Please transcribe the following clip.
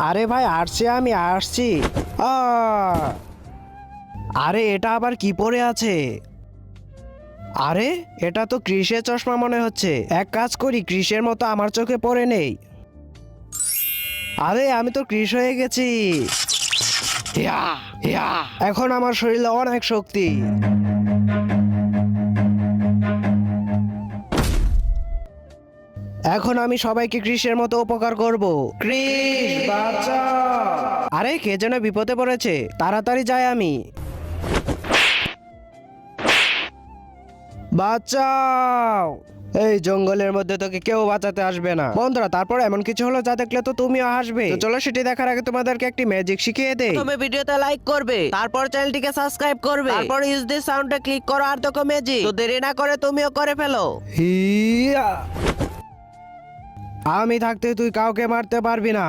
আরে ভাই আসছি, আমি আসছি। আ! আরে এটা আবার কি পরে আছে? আরে এটা তো ক্রিসের চশমা মনে হচ্ছে। এক কাজ করি, ক্রিসের মতো আমার চোখে পড়ে নেই। আরে আমি তো ক্রিস হয়ে গেছি। ইয়া, ইয়া। এখন আমার শরীরে অনেক শক্তি। এখন আমি সবাইকে ক্রিসের মতো উপকার করব। ক্রিস বাঁচাও! আরে কে যেন বিপদে পড়েছে, তাড়াতাড়ি যাই আমি। বাঁচাও! এই জঙ্গলের মধ্যে তোকে কেউ বাঁচাতে আসবে না। বন্ধুরা, তারপর এমন কিছু হলো যা দেখলে তো তুমিও হাসবে। তো চলো সেটি দেখার আগে তোমাদেরকে একটি ম্যাজিক শিখিয়ে দেই। প্রথমে ভিডিওতে লাইক করবে, তারপর চ্যানেলটিকে সাবস্ক্রাইব করবে, তারপর ইউজ দিস সাউন্ডে ক্লিক করো আর দেখো ম্যাজিক। তো দেরি না করে তুমিও করে ফেলো। হিয়া! আমি থাকতে তুই কাউকে মারতে পারবি না।